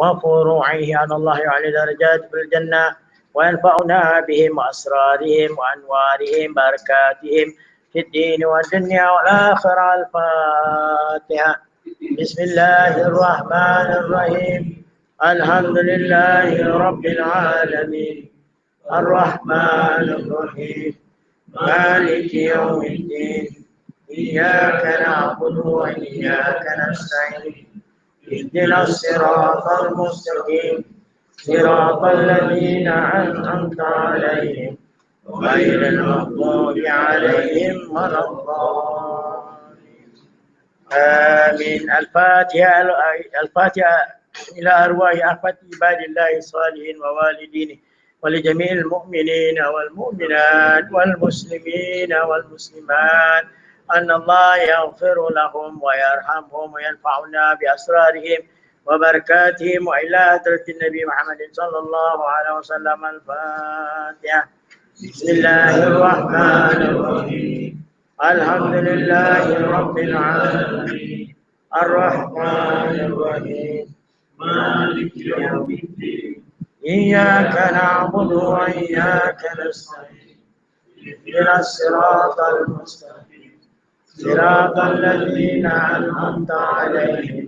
وفروعه عن الله يعلي درجات في الجنة وينفعنا بهم وأسرارهم وأنوارهم بركاتهم في الدين والدنيا والآخرة. الفاتحة. بسم الله الرحمن الرحيم. الحمد لله رب العالمين الرحمن الرحيم مالك يوم الدين إياك نعبد وإياك نستعين اهدنا الصراط المستقيم صراط الذين أنعمت عليهم غير المغضوب عليهم ولا الضالين. آمين. الفاتحة. الفاتحة إلى أرواح أحفاد عباد الله الصالحين ووالدينه ولجميع المؤمنين والمؤمنات والمسلمين والمسلمات أن الله يغفر لهم ويرحمهم وينفعنا بأسرارهم وبركاتهم وإلى حضرة النبي محمد صلى الله عليه وسلم. الفاتحة. بسم الله الرحمن الرحيم. الحمد لله رب العالمين الرحمن الرحيم مالك يوم الدين إياك نعبد وإياك نستعين اهدنا الصراط المستقيم صراط الذين أنعمت عليهم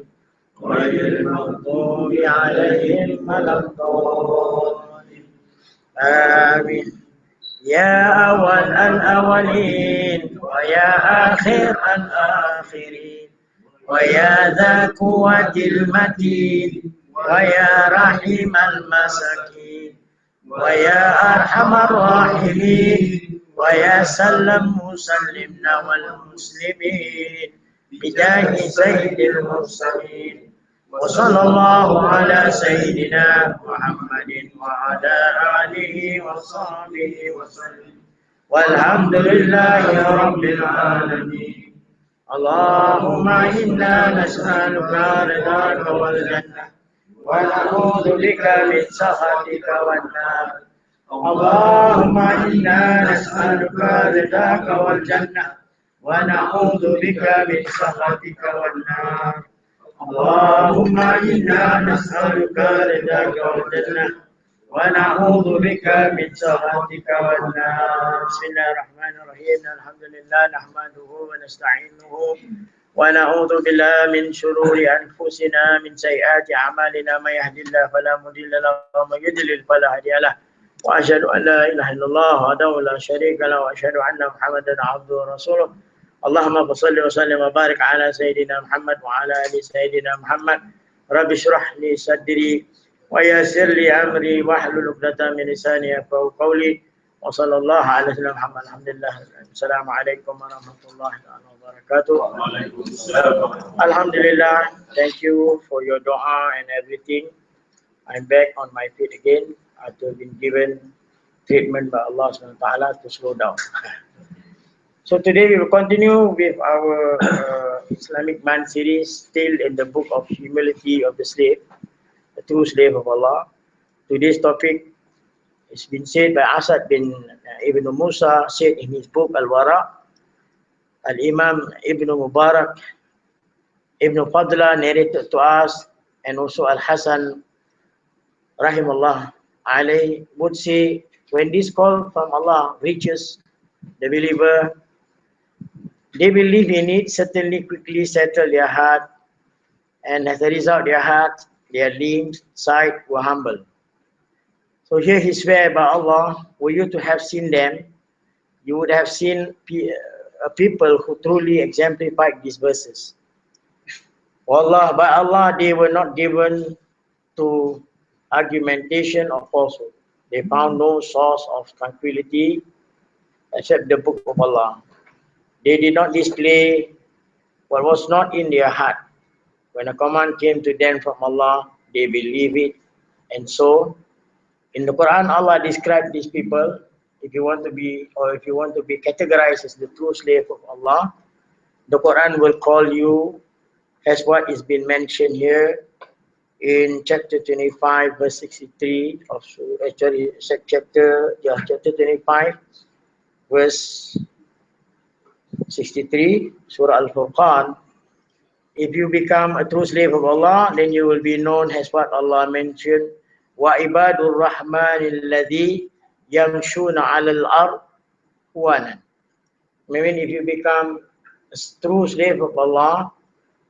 غير المغضوب عليهم ولا الضالين. آمين. يا أول الأولين ويا آخر الآخرين ويا ذا قوة المتين ويا رحيم المساكين ويا أرحم الراحمين ويا سلم مسلمنا والمسلمين بجاه سيد المرسلين وصلى الله على سيدنا محمد وعلى آله وصحبه وسلم والحمد لله رب العالمين. اللهم إنا نسألك رضاك والجنة ونعوذ بك من سخطك والنار. اللهم إنا نسألك رضاك والجنة ونعوذ بك من سخطك والنار. اللهم إنا نسألك رضاك والجنة ونعوذ بك من سخطك والنار. بسم الله الرحمن الرحيم. الحمد لله نحمده ونستعينه ونعوذ بالله من شرور أنفسنا من سيئات أعمالنا من يهد الله فلا مضل له ومن يضلل فلا هادي له وأشهد أن لا إله إلا الله وحده لا شريك له وأشهد أن محمدا عبده ورسوله. اللهم صل وسلم وبارك على سيدنا محمد وعلى آل سيدنا محمد. رب اشرح لي صدري ويسر لي أمري واحلل عقدة من لساني يفقهوا قولي وصلى الله على سيدنا محمد. الحمد لله. السلام عليكم ورحمة الله wabarakatuh. Alhamdulillah. Thank you for your dua and everything. I'm back on my feet again after being given treatment by Allah SWT to slow down. So today we will continue with our Islamic Man series, still in the book of humility of the slave, the true slave of Allah. Today's topic has been said by Asad bin Ibn Musa, said in his book Al-Wara. Al-Imam Ibn Mubarak, Ibn Fadla narrated to us, and also Al-Hasan Rahimullah alayhi would say, when this call from Allah reaches the believer, they believe in it, certainly quickly settle their heart, and as a result their heart, their limbs, sight were humble. So here he swear by Allah, were you to have seen them, you would have seen people who truly exemplified these verses. Allah, by Allah, they were not given to argumentation or falsehood. They found no source of tranquility except the book of Allah. They did not display what was not in their heart. When a command came to them from Allah, they believed it. And so, in the Quran, Allah described these people. If you want to be categorized as the true slave of Allah, the Quran will call you as what is been mentioned here in chapter 25, verse 63 of chapter 25, verse 63, Surah Al-Furqan. If you become a true slave of Allah, then you will be known as what Allah mentioned, وَعِبَادُ الرَّحْمَنِ الَّذِي يَمْشُونَ عَلَى الْأَرْضِ هُوَانًا. I mean, if you become a true slave of Allah,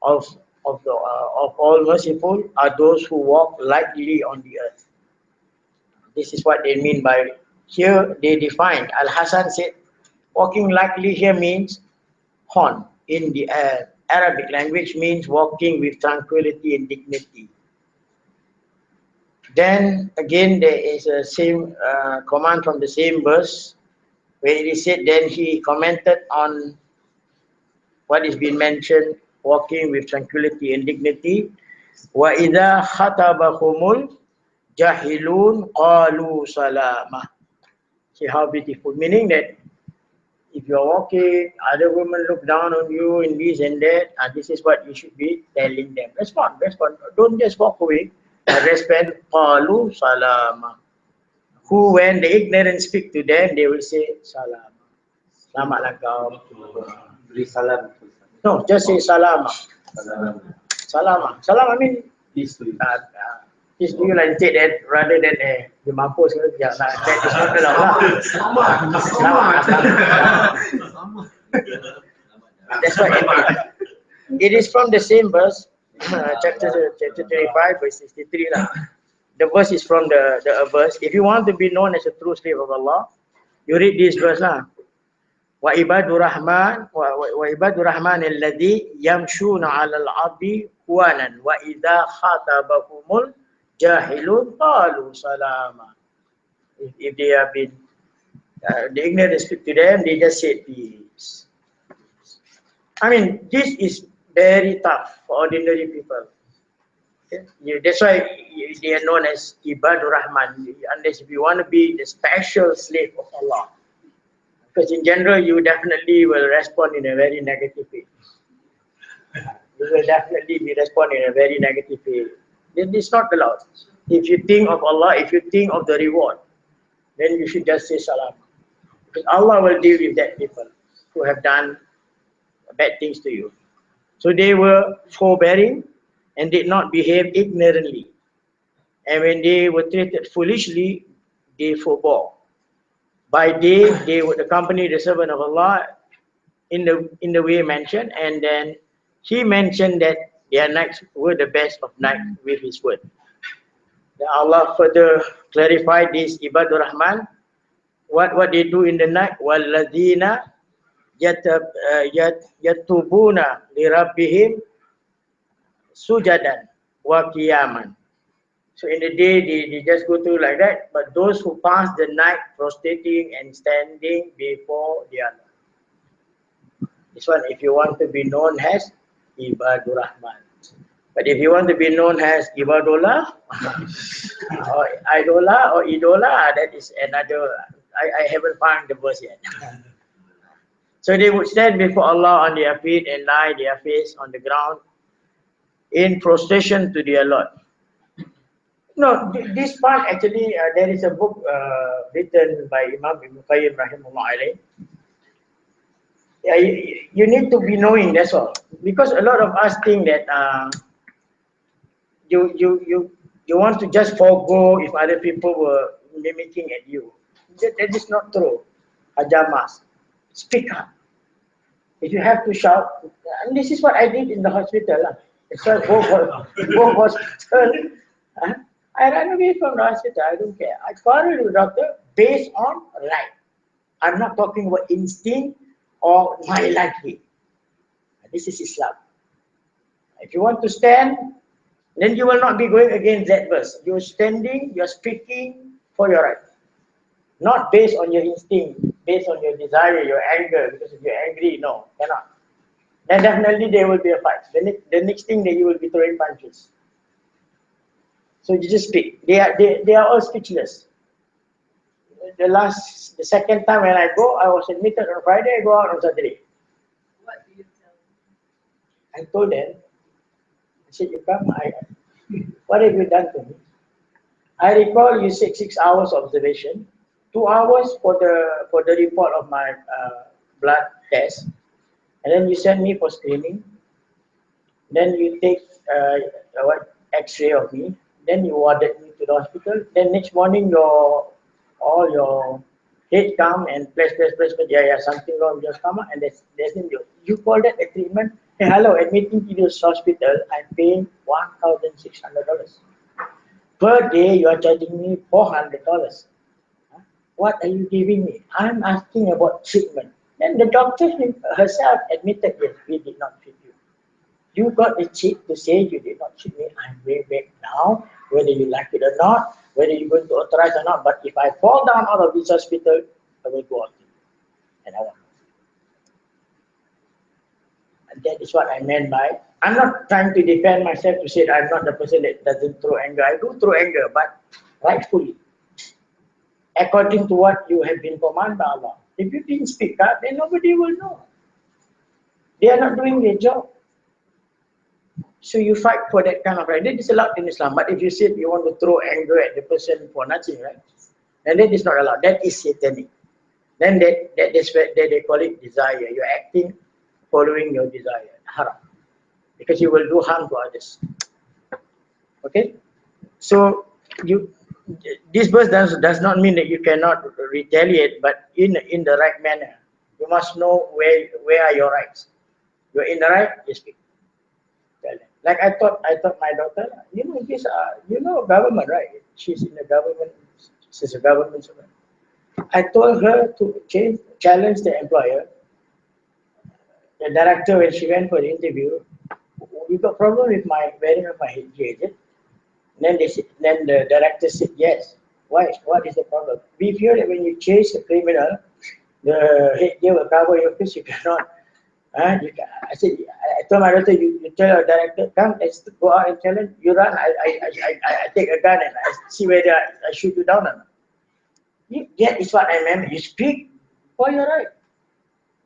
of all merciful, are those who walk lightly on the earth. This is what they mean by here. They defined. Al Hasan said, walking lightly here means horn in the Arabic language means walking with tranquility and dignity. Then again, there is a same command from the same verse where it is said, then he commented on what is being mentioned, walking with tranquility and dignity. وَإِذَا خَطَبَهُمُ الْجَاهِلُونَ قَالُوا سَلَامًا. See how beautiful. Meaning that if you are walking, other women look down on you in this and that, and this is what you should be telling them. Respond, respond. Don't just walk away. Respond. قَالُوا سَلَامًا. Who, when the ignorant speak to them, they will say, Salam. Selamatlah kau. Beri salam. No, just say Salama. Salam. Salama. Salam, I mean, Peace to you. peace to you lah, instead that, rather than dia mampus ke, that is not allowed lah. Selamat. That's what it means. It is from the same verse, chapter 25, verse 63 lah. The verse is from the verse. If you want to be known as a true slave of Allah, you read this verse lah. وَعِبَادُ الرَّحْمَنِ الَّذِي يَمْشُونَ عَلَى الْأَرْضِ هُوَانًا وَإِذَا خَاطَبَهُمُ الْجَاهِلُونَ قَالُوا سَلَامًا. If they have been the ignorant speak to them, they just say peace. I mean, this is very tough for ordinary people. Okay? That's why they are known as Ibadur Rahman. Unless if you want to be the special slave of Allah. Because in general, you definitely will respond in a very negative way. You will definitely be responding in a very negative way. Then it's not allowed. If you think of Allah, if you think of the reward, then you should just say salam. Because Allah will deal with that people who have done bad things to you. So they were forbearing and did not behave ignorantly. And when they were treated foolishly, they forbore. By day, they would accompany the servant of Allah in the way mentioned, and then he mentioned that their nights were the best of night with his word. Then Allah further clarified this Ibadur Rahman, what they do in the night. وَالَّذِينَ يَتُوبُونَ لِرَبِّهِمْ سُجَدًا وَقِيَامًا. So in the day, they just go through like that. But those who pass the night prostrating and standing before the Allah. This one, if you want to be known as Ibadur Rahman. But if you want to be known as Ibadullah, or Idola, or Idola, that is another, I haven't found the verse yet. So they would stand before Allah on their feet and lie their face on the ground in prostration to their Lord. No, this part actually, there is a book written by Imam Ibn Qayyim rahimahullah alayh. Yeah, you need to be knowing, that's all. Because a lot of us think that you want to just forego if other people were mimicking at you. That is not true. Hajamas, speak up. If you have to shout, and this is what I did in the hospital. So go hospital. I ran away from the hospital, I don't care. I quarreled with the doctor based on right. I'm not talking about instinct or my liking. This is Islam. If you want to stand, then you will not be going against that verse. You're standing, you're speaking for your right. Not based on your instinct, based on your desire, your anger, because if you're angry, no, cannot. Then definitely there will be a fight. The next thing that you will be throwing punches. So you just speak. They are all speechless. The second time when I go, I was admitted on Friday, I go out on Saturday. What do you tell them? I told them, I said, you come, what have you done to me? I recall you said 6 hours observation, 2 hours for the report of my blood test, and then you sent me for screening. Then you take what X-ray of me. Then you warded me to the hospital. Then next morning, all your head come and press. Yeah, something wrong with your stomach, and there's you call that a treatment? Hey, hello, admitting to this hospital, I'm paying $1,600 per day. You are charging me $400. What are you giving me? I'm asking about treatment. Then the doctor herself admitted, yes, we did not treat you. You got the cheek to say you did not treat me. I'm way back now, whether you like it or not, whether you're going to authorize or not. But if I fall down out of this hospital, I will go out. And I want. And that is what I meant by, I'm not trying to defend myself to say that I'm not the person that doesn't throw anger. I do throw anger, but rightfully, according to what you have been commanded by Allah. If you didn't speak up, then nobody will know. They are not doing their job. So you fight for that kind of right. That is allowed in Islam. But if you say you want to throw anger at the person for nothing, right? Then that is not allowed. That is satanic. Then that's where they call it desire. You're acting following your desire. Haram. Because you will do harm to others. Okay? So this verse does not mean that you cannot retaliate, but in the right manner. You must know where are your rights. You're in the right, you speak. Like I thought my daughter, government, right? She's in the government. She's a government servant. I told her to challenge the employer. The director, when she went for the interview, we got problem with my wearing of my headgear. Then the director said, yes. Why? What is the problem? We feel that when you chase a criminal, the headgear will cover your face. You cannot. I told my daughter, you tell your director, come, let's go out and challenge. You run. I take a gun and I see whether I shoot you down or not. That is what I meant. You speak for your right.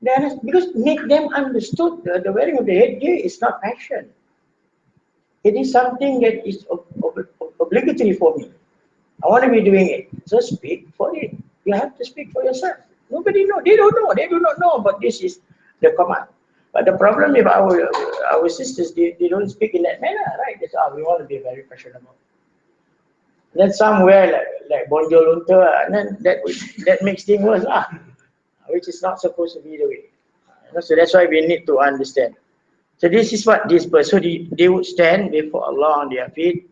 Then, because make them understood the wearing of the headgear is not fashion. It is something that is obligatory for me. I want to be doing it. So speak for it. You have to speak for yourself. Nobody knows. They don't know. They do not know. But this is the command. But the problem with our sisters, they don't speak in that manner, right? That's how we want to be very fashionable. Then somewhere like Bonjour Lunter, and then that makes things worse, which is not supposed to be the way. So that's why we need to understand. So this is what this person, so they would stand before Allah on their feet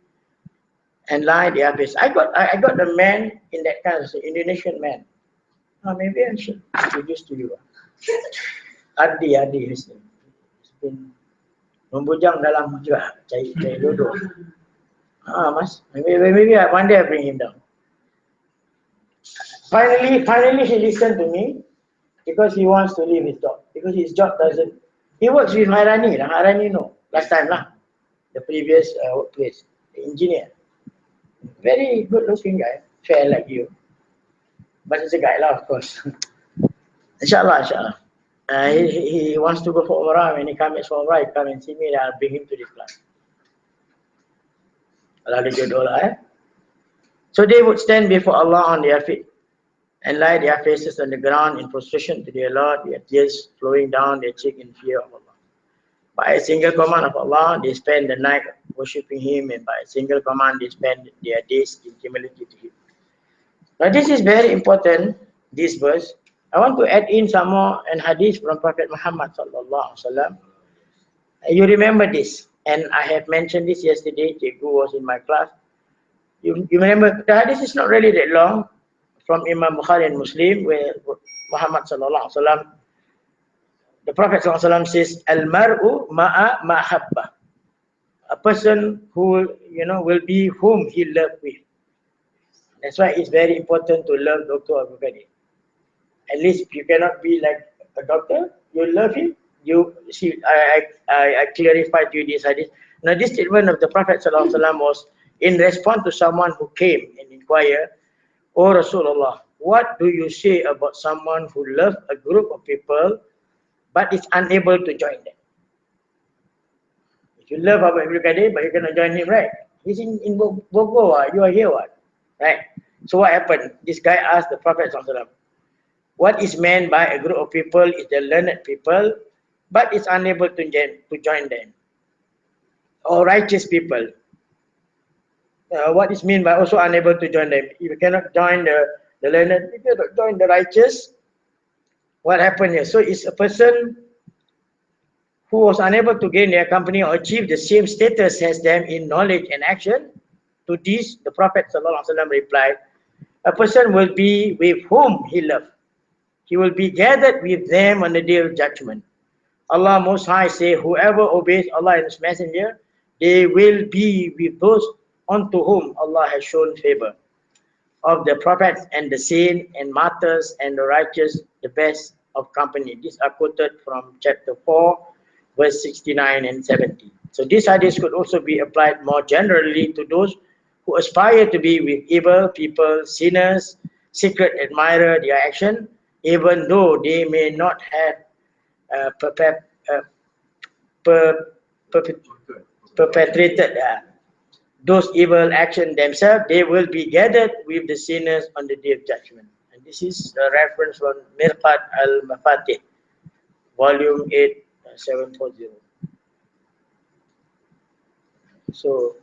and lie their face. I got the man in that kind of Indonesian man. Maybe I should introduce to you. Adi his name. He's been membujang dalam juga cari jodoh. Mas, maybe one day I bring him down. Finally he listened to me because he wants to leave his job. Because his job doesn't. He works with Maharani. Maharani last time the previous workplace, the engineer. Very good looking guy, fair like you. But it's a guy of course. Inshallah. He wants to go for Umrah. When he comes for Umrah, he come and see me, and I'll bring him to this class. So they would stand before Allah on their feet and lie their faces on the ground in prostration to their Lord, their tears flowing down their cheek in fear of Allah. By a single command of Allah, they spend the night worshipping Him, and by a single command, they spend their days in humility to Him. Now this is very important, this verse. I want to add in some more an hadith from Prophet Muhammad sallallahu alaihi wasallam. You remember this, and I have mentioned this yesterday. Cikgu was in my class. You remember, the hadith is not really that long, from Imam Bukhari and Muslim, where Muhammad sallallahu alaihi wasallam, the Prophet sallallahu alaihi wasallam says, "Al-mar'u ma'a ma'habba." A person who will be whom he loved with. That's why it's very important to love Dr. Abu Qadir. At least you cannot be like a doctor. You love him. You see, I clarified to you this hadith. Now this statement of the Prophet sallallahu alaihi wasallam was in response to someone who came and inquired, "O Rasulullah, what do you say about someone who loves a group of people but is unable to join them?" If you love Abu Qadir but you cannot join him, right? He's in Bogor, you are here, what? Right? So what happened? This guy asked the Prophet sallallahu alaihi wasallam, what is meant by a group of people is the learned people but is unable to join them. or righteous people. What is meant by also unable to join them? If you cannot join the learned, if you cannot join the righteous, what happened here? So it's a person who was unable to gain their company or achieve the same status as them in knowledge and action. To this, the Prophet ﷺ replied, a person will be with whom he loved. He will be gathered with them on the day of judgment. Allah Most High say, whoever obeys Allah and His Messenger, they will be with those unto whom Allah has shown favor. Of the prophets and the saints and martyrs and the righteous, the best of company. These are quoted from chapter 4, verse 69 and 70. So this hadith could also be applied more generally to those who aspire to be with evil people, sinners, secret admirer their action, even though they may not have perpetrated those evil actions themselves. They will be gathered with the sinners on the day of judgment. And this is a reference from Mirqat al-Mafatih, volume 8, 740. So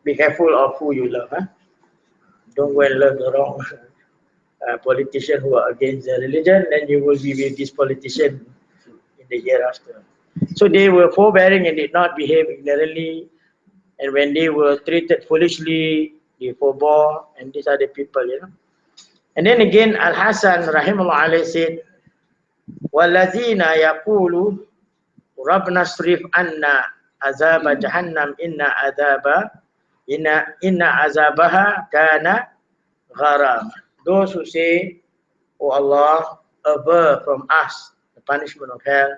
be careful of who you love. Don't go and love the wrong politician who are against the religion, then you will be with this politician in the year after. So they were forbearing and did not behave ignorantly, and when they were treated foolishly, they forbore, and these are the people, you know. And then again, Al-Hasan rahimahullah alayhi said, وَالَّذِينَ يَقُولُ رَبْنَا صْرِفْ عَنَّا عَذَابَ جَهَنَّمْ إِنَّ عَذَابَهَا كَانَ غَرَامًا. Those who say, oh Allah, avert from us the punishment of hell.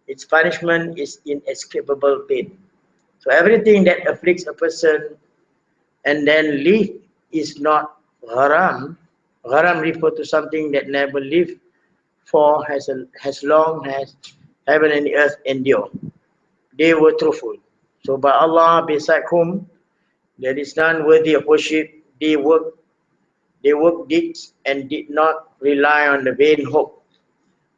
Its punishment is inescapable pain. So everything that afflicts a person and then live is not gharam. Gharam refers to something that never lived for as long as heaven and earth endure. They were truthful. So by Allah, beside whom there is none worthy of worship, they work deeds and did not rely on the vain hope.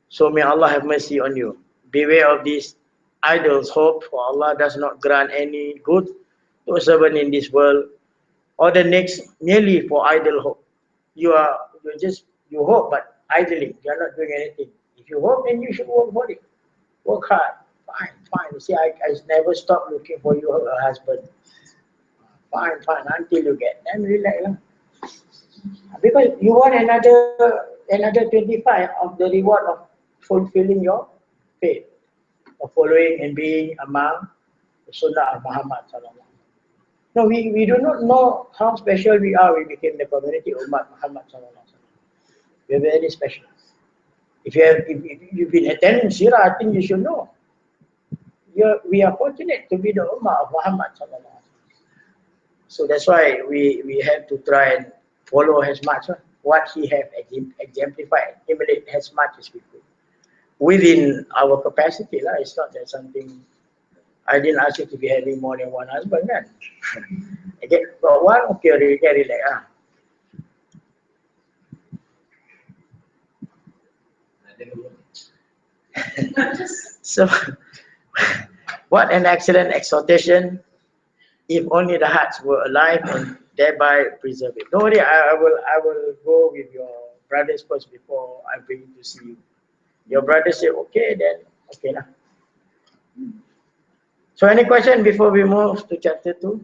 So may Allah have mercy on you. Beware of these idols' hope, for Allah does not grant any good to a servant in this world or the next merely for idle hope. You hope, but idling, you are not doing anything. If you hope, then you should work for it. Work hard. Fine. You see, I never stop looking for you a husband. Fine, until you get. Then relax. Because you want another 25 of the reward of fulfilling your faith, of following and being among the Sunnah of Muhammad sallallahu. No, we do not know how special we are. We became the community of Muhammad sallallahu. We are very special. If you've been attending Sirah, I think you should know. We are fortunate to be the Ummah of Muhammad sallallahu. So that's why we have to try and follow as much what he have exemplified, emulate as much as we could within our capacity. It's not that something. I didn't ask you to be having more than one husband, kan? Okay, got one, okay, relax. So, what an excellent exhortation! If only the hearts were alive and thereby preserve it. Don't worry, I will go with your brothers first before I bring you to see you. Your brother say okay, then okay lah. So any question before we move to chapter 2?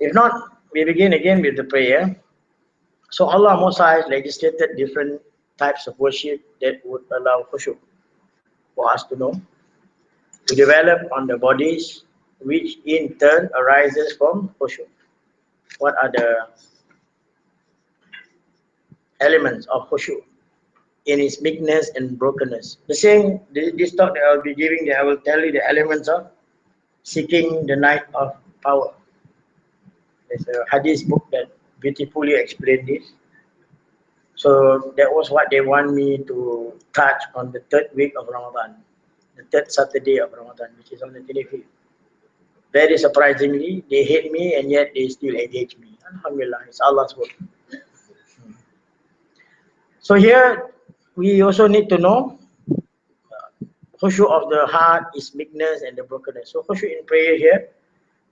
If not, we begin again with the prayer. So Allah Most High legislated different types of worship that would allow khushu for us to know, to develop on the bodies, which in turn arises from khushu. What are the elements of khushu in its meekness and brokenness? The same, this talk that I will be giving, I will tell you the elements of seeking the night of power. There's a hadith book that beautifully explained this. So that was what they want me to touch on the third week of Ramadan, the third Saturday of Ramadan, which is on the 25th. Very surprisingly, they hate me and yet they still engage me. Alhamdulillah, it's Allah's work. So here, we also need to know khushu of the heart is meekness and the brokenness. So khushu in prayer here,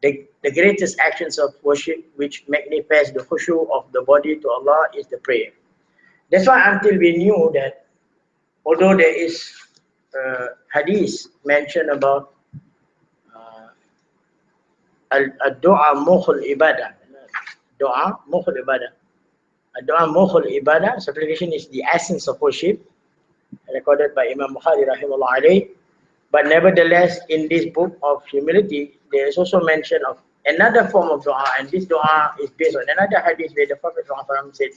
the greatest actions of worship which manifest the khushu of the body to Allah is the prayer. That's why until we knew that, although there is hadith mentioned about al-du'a mukhul ibadah, du'a mukhul ibadah. Doa mukhul ibadah, supplication is the essence of worship, recorded by Imam Bukhari rahimahullah alayhi. But nevertheless, in this book of humility, there is also mention of another form of dua, and this dua is based on another hadith where the Prophet said,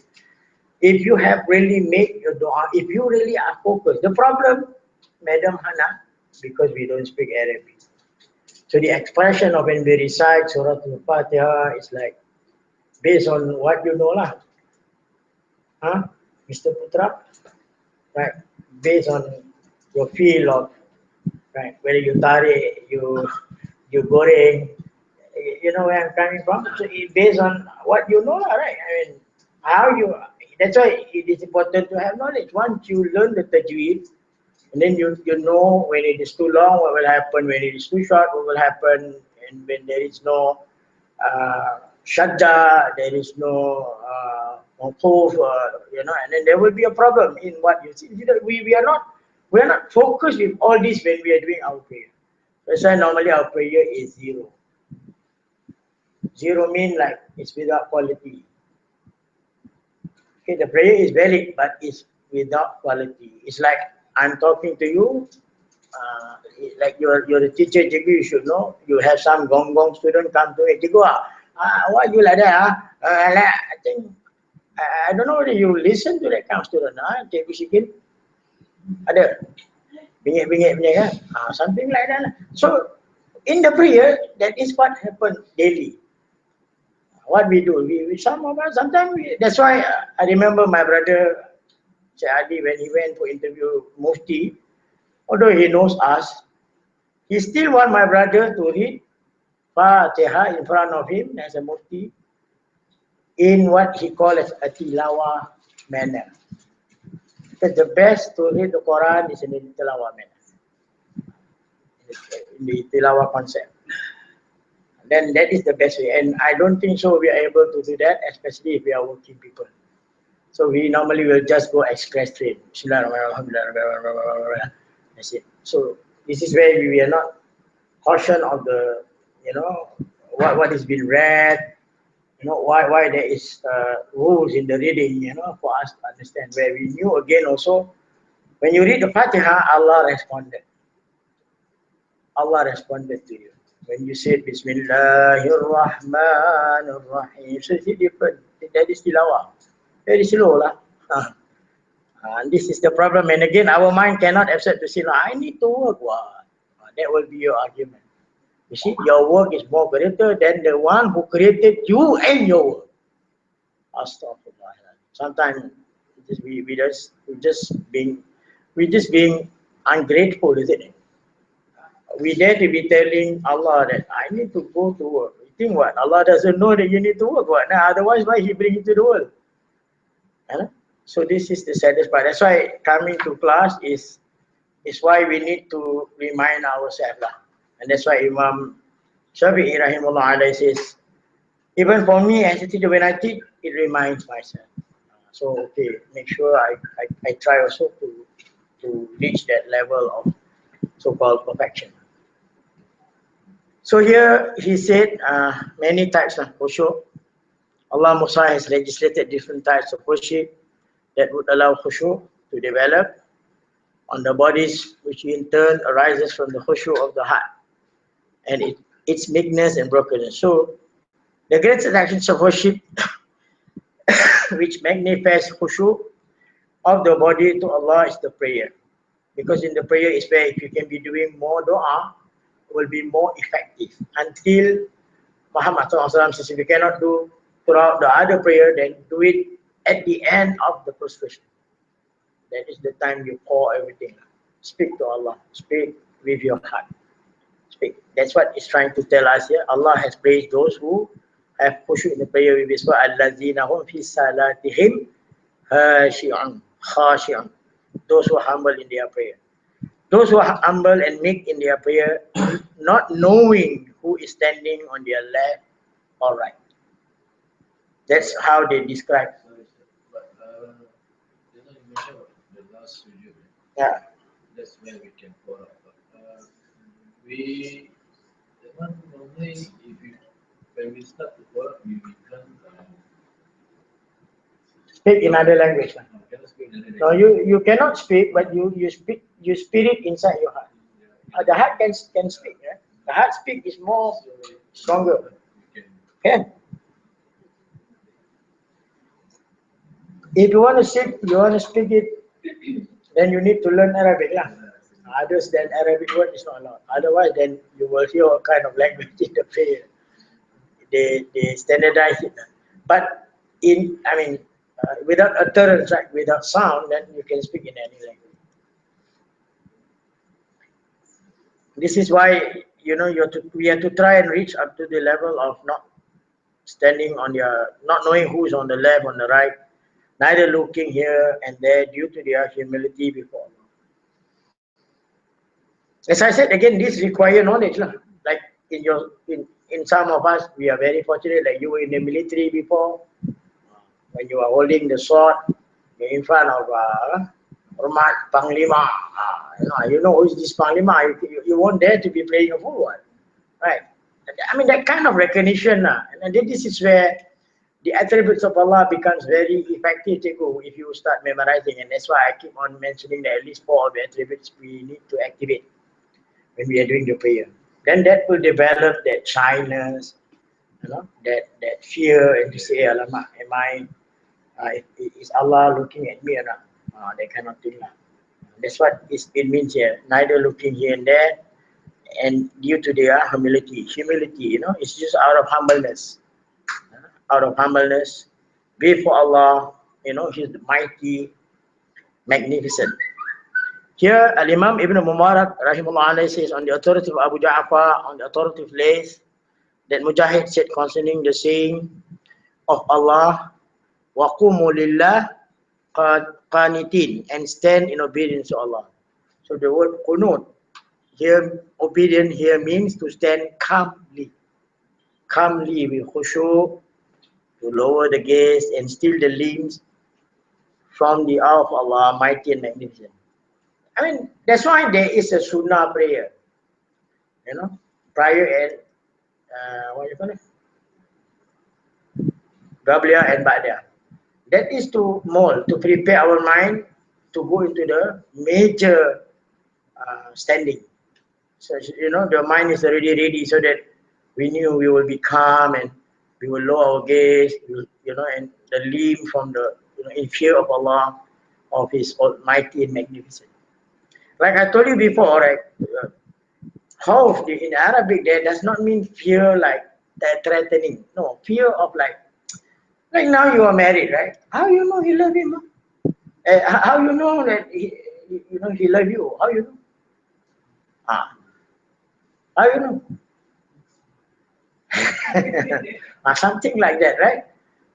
if you have really made your dua, if you really are focused, the problem, Madam Hana, because we don't speak Arabic. So the expression of when we recite Surah Al-Fatiha is like based on what you know lah. Huh? Mr. Putra? Right? Based on your feel of, right, whether you tarik, you goreng, you know where I'm coming from. So it based on what you know, right? I mean, how you. That's why it is important to have knowledge. Once you learn the tajweed, and then you know when it is too long, what will happen. When it is too short, what will happen. And when there is no shadda, there is no mawquf, you know, and then there will be a problem in what you see. We are not focused with all this when we are doing our prayer. That's why normally our prayer is zero. Zero means like it's without quality. Okay, the prayer is valid, but it's without quality. It's like I'm talking to you, like you're a teacher, Cikgu, you should know. You have some gong student come to me, Cikgu, why you like that? I think, I don't know whether you listen to that kind of student. Cikgu sikit, ada bingit punya kan? Something like that. So, in the prayer, that is what happens daily. What we do, we some of us, sometimes that's why I remember my brother Syed Adi, when he went for interview Mufti, although he knows us, he still want my brother to read Fatiha in front of him as a Mufti in what he calls a tilawah manner. Because the best to read the Quran is in the tilawah manner, in the tilawah concept. Then that is the best way, and I don't think so we are able to do that, especially if we are working people. So we normally will just go express train. That's it. So this is where we are not caution of the, you know, what is being read, you know, why there is rules in the reading, you know, for us to understand. Where we knew again also, when you read the Fatiha, Allah responded. Allah responded to you. When you say Bismillahirrahmanirrahim, so it's different. That is tilawah. Very slow lah. And this is the problem. And again, our mind cannot accept to say, I need to work. That will be your argument. You see, your work is more greater than the one who created you and your work. Astaghfirullah. Sometimes we just being ungrateful, isn't it? We dare to be telling Allah that I need to go to work. You think what? Allah doesn't know that you need to work. What? Now, otherwise, why He bring you to the world? So this is the saddest part. That's why coming to class is why we need to remind ourselves. And that's why Imam Shafi'i rahimahullah alayhi says, even for me as a teacher, when I teach, it reminds myself. So okay, make sure I try also to reach that level of so-called perfection. So here he said many types of khushu'. Allah Musa has legislated different types of worship that would allow khushu' to develop on the bodies, which in turn arises from the khushu' of the heart and its meekness and brokenness. So the greatest actions of worship which manifest khushu' of the body to Allah is the prayer. Because in the prayer is where if you can be doing more dua, it will be more effective. Until Muhammad SAW says, if you cannot do throughout the other prayer, then do it at the end of the prostration. That is the time you pour everything. Speak to Allah. Speak with your heart. Speak. That's what it's trying to tell us here. Allah has praised those who have khushu in the prayer with this word. Allazina hum fi salatihim khashi'un. Those who are humble in their prayer. Those who are humble and meek in their prayer, not knowing who is standing on their left or right. That's how they describe. Sorry, sir. But you mentioned the last video. Yeah. That's where we can pour out. But we, the one normally, when we start to pour out, we become Speak in other language. cannot speak another No, you cannot speak, but you speak, you spirit inside your heart. The heart can speak. Yeah? The heart speak is more stronger. Can. If you want to speak it, then you need to learn Arabic lah. Others than Arabic word is not allowed. Otherwise, then you will hear all kind of language in the prayer. They standardize it. But without utterance, right, without sound, then you can speak in any language. This is why we have to try and reach up to the level of not standing on not knowing who's on the left, on the right, neither looking here and there due to their humility before Allah. As I said again, this requires knowledge lah. Like in some of us, we are very fortunate. Like you were in the military before, when you are holding the sword, you're in front of Hormat Panglima. You know who is this Panglima. You won't dare to be playing a fool one, right? I mean that kind of recognition, and then this is where the attributes of Allah becomes very effective if you start memorizing, and that's why I keep on mentioning that at least 4 of the attributes we need to activate when we are doing the prayer. Then that will develop that shyness, that fear, and to say, Alamak, is Allah looking at me or not? That kind of thing. That's what it means here. Neither looking here and there, and due to their humility, it's just out of humbleness. Out of humbleness, before Allah, He's mighty, magnificent. Here, Al-Imam Ibn Mubarak, rahimahullah, says on the authority of Abu Ja'far, on the authority of Layth, that Mujahid said concerning the saying of Allah, وَقُومُوا لِلَّهِ قَانِتِينَ, and stand in obedience to Allah. So the word qunut, here, obedient here means to stand calmly with khushu', to lower the gaze and still the limbs from the awe of Allah, mighty and magnificent. I mean, that's why there is a sunnah prayer, prior and what you call it? Qabla and Ba'da. That is to mold, to prepare our mind to go into the major standing. So, the mind is already ready so that we knew we will be calm and we will lower our gaze, and the limb from the, in fear of Allah, of His Almighty and magnificent. Like I told you before, right? Khawf in Arabic there does not mean fear like that threatening. No, fear of like now you are married, right? How you know he love him? How you know that he love you? How you know? How you know? Something like that, right?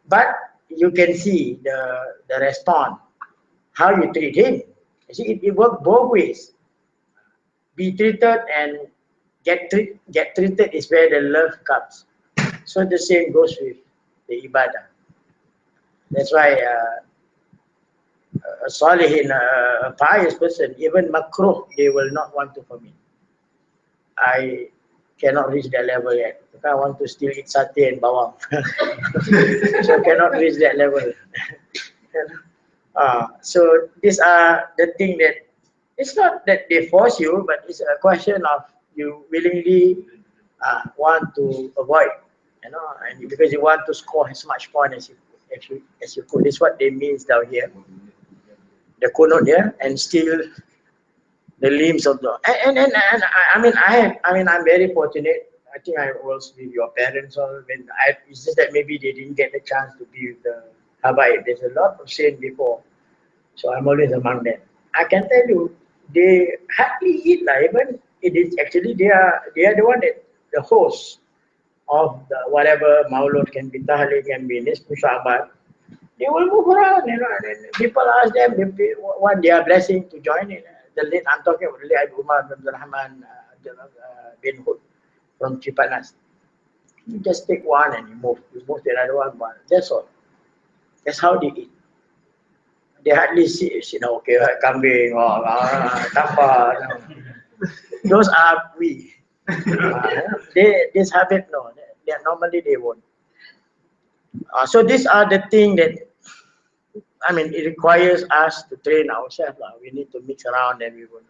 But you can see the response, how you treat him. You see, it works both ways. Be treated and get treated is where the love comes. So the same goes with the ibadah. That's why a salihin, a pious person, even makruh, they will not want to commit. I cannot reach that level yet. I want to still eat satay and bawang. So cannot reach that level. So these are the thing that it's not that they force you, but it's a question of you willingly want to avoid, and because you want to score as much point as you could. That's what they means down here. The kunut here, and still the limbs of the I'm very fortunate. I think I was with your parents or it's just that maybe they didn't get the chance to be with the Habaib. There's a lot of saints before, so I'm always among them. I can tell you, they hardly eat even it is actually they are the one that the host of the whatever Maulud can be Tahlil, can be Nisfu Sha'ban. They will move around, and then people ask them if they want their blessing to join in. The late, I'm talking about the late Umar bin Rahman bin Hud from Cipanas. You just take one and you move the other one. That's all. That's how they eat. They hardly see, okay, kambing or tapa. No. Those are we. This habit, no. Normally they won't. So these are the things that, I mean, it requires us to train ourselves. We need to mix around and we will.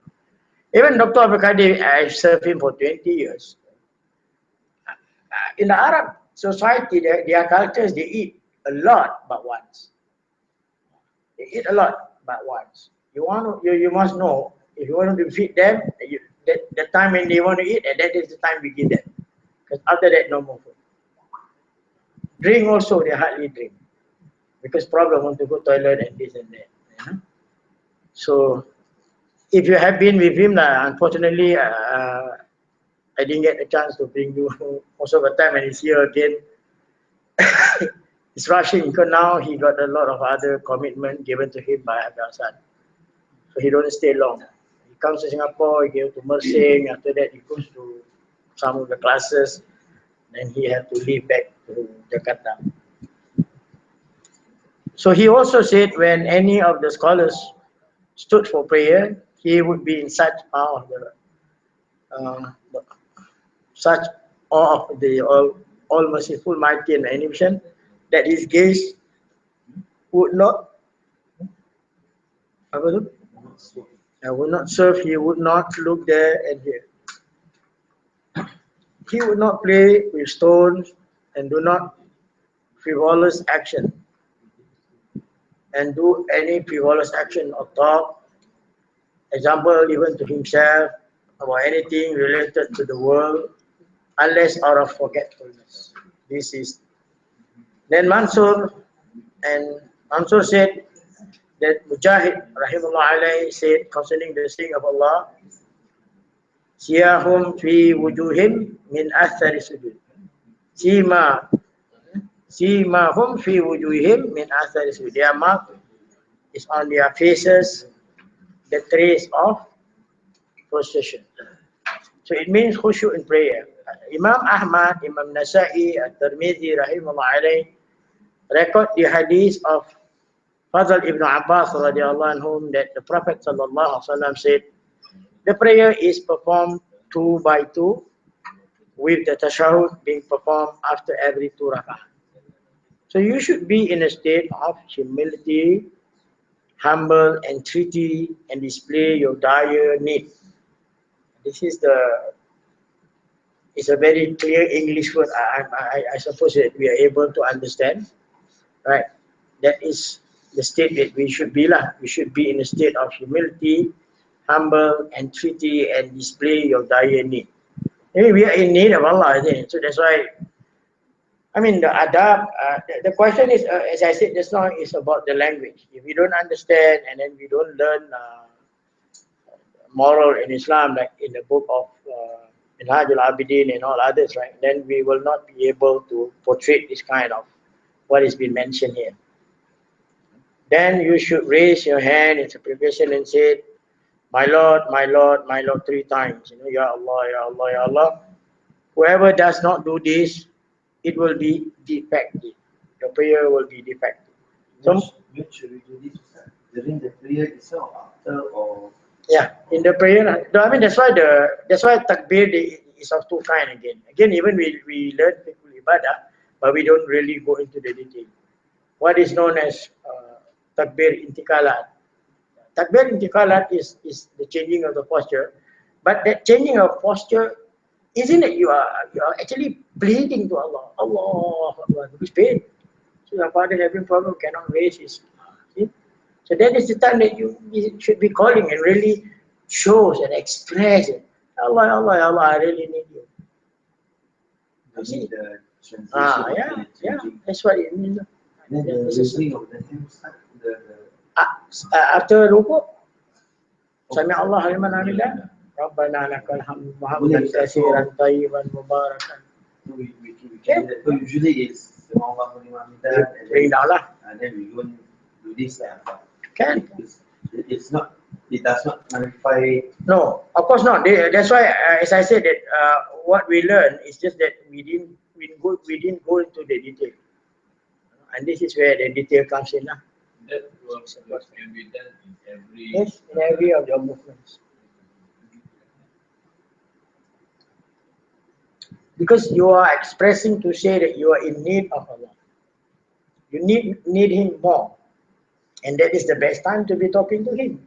Even Dr. Abdul Qadir, I served him for 20 years. In the Arab society, their cultures, they eat a lot but once. They eat a lot but once. You must know, if you want to feed them, the time when they want to eat, and that is the time we give them. Because after that, no more food. Drink also, they hardly drink. Because problem want to go toilet and this and that. You know? So if you have been with him, unfortunately, I didn't get a chance to bring you most of the time, and he's here again. He's rushing because now he got a lot of other commitment given to him by Abdul Hassan. So he don't stay long. He comes to Singapore, he goes to Mersing, after that he goes to some of the classes, then he had to leave back to Jakarta. So he also said when any of the scholars stood for prayer, he would be in such awe of such awe of the all merciful, mighty, and omniscient that his gaze would not would not serve. He would not look there and here. He would not play with stones and do not frivolous action and do any frivolous action or talk, example even to himself about anything related to the world, unless out of forgetfulness. This is. Then Mansur said that Mujahid rahimahullah alayhi said concerning the saying of Allah, Siyahum fi wujuhim min athari sujud. Simahum fi wujuhim min athari sujud. Their mark is on their faces, the trace of prostration. So it means khushu in prayer. Imam Ahmad, Imam Nasa'i, At-Tirmidhi rahimahullah alayhi record the hadith of Fadl ibn Abbas radiallahu anhum that the Prophet sallallahu alaihi wasallam said, the prayer is performed 2 by 2 with the tashahud being performed after every 2 rak'ah. So you should be in a state of humility, humble, entreaty, and display your dire need. This is it's a very clear English word. I suppose that we are able to understand, right? That is the state that we should be lah. We should be in a state of humility, humble, entreaty, and display your dire need. I mean, we are in need of Allah, isn't it? So that's why, I mean, the adab, the question is, as I said just now, is about the language. If we don't understand and then we don't learn moral in Islam, like in the book of Minhaj al-Abidin and all others, right, then we will not be able to portray this kind of what has been mentioned here. Then you should raise your hand in supplication and say, my Lord, my Lord, my Lord 3 times. You know, Ya Allah, Ya Allah, Ya Allah. Whoever does not do this, it will be defective. Your prayer will be defective. So, when should we do this? During the prayer itself, after, or? Yeah, in the prayer. I mean, that's why takbir is of 2 kinds again. Again, even we learn fiqhul ibadah, but we don't really go into the detail. What is known as takbir intikalat. Takbir intikalat is the changing of the posture, but that changing of posture, isn't it? You are actually pleading to Allah. Allah, who's pain? So your father having problem, cannot raise his. See? So that is the time that you should be calling and really shows and express it. Allah, Allah, Allah, I really need you. You see? Yeah, that's what it means. Then the raising of the hands, after ruku, Sami Allah liman hamidah, Rabbana lakal hamdu hamdan katsiran tayyiban mubarakan. We can do that. So usually it's semua orang lima minta, Bring down lah. and then we won't do this. Can. It's not. It does not nullify. No, of course not. That's why, as I said, that what we learn is just that we didn't go into the detail, and this is where the detail comes in. That was can be done in every. Yes, in every of your movements. Because you are expressing to say that you are in need of Allah. You need Him more, and that is the best time to be talking to Him.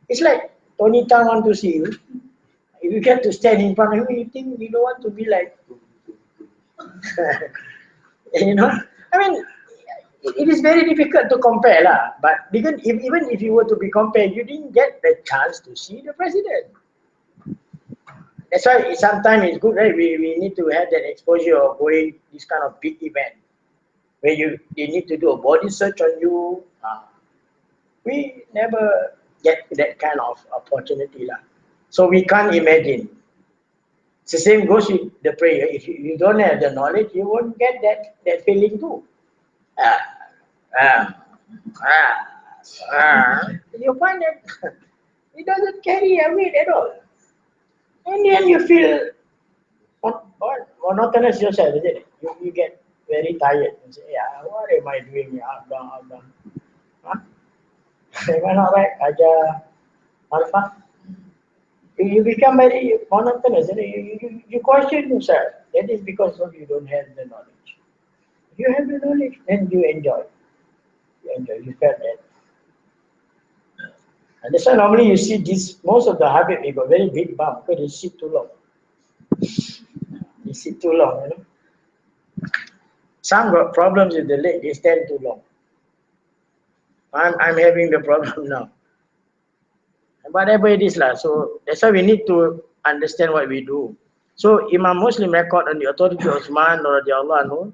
It's like Tony Tan want to see you. If you get to stand in front of him, you think you don't want to be like, you know. I mean, it is very difficult to compare lah. But even if you were to be compared, you didn't get the chance to see the president. That's why sometimes it's good, right? We need to have that exposure of going this kind of big event where they need to do a body search on you. We never get that kind of opportunity lah. So we can't imagine. It's the same goes with the prayer. If you don't have the knowledge, you won't get that feeling too. You find that it doesn't carry a weight at all. And then you feel monotonous yourself, isn't it? You get very tired and say, yeah, what am I doing here? Abang. Huh? Am I not right? Aja Alpha? You become very monotonous. You question yourself. That is because of you don't have the knowledge. If you have the knowledge, then you enjoy. You felt that. And that's why normally you see this, most of the habit, they got very big bum because they sit too long. They sit too long, you know. Some got problems with the leg, they stand too long. I'm having the problem now. Whatever it is lah. So that's why we need to understand what we do. So Imam Muslim record on the authority of Uthman radiallahu anhu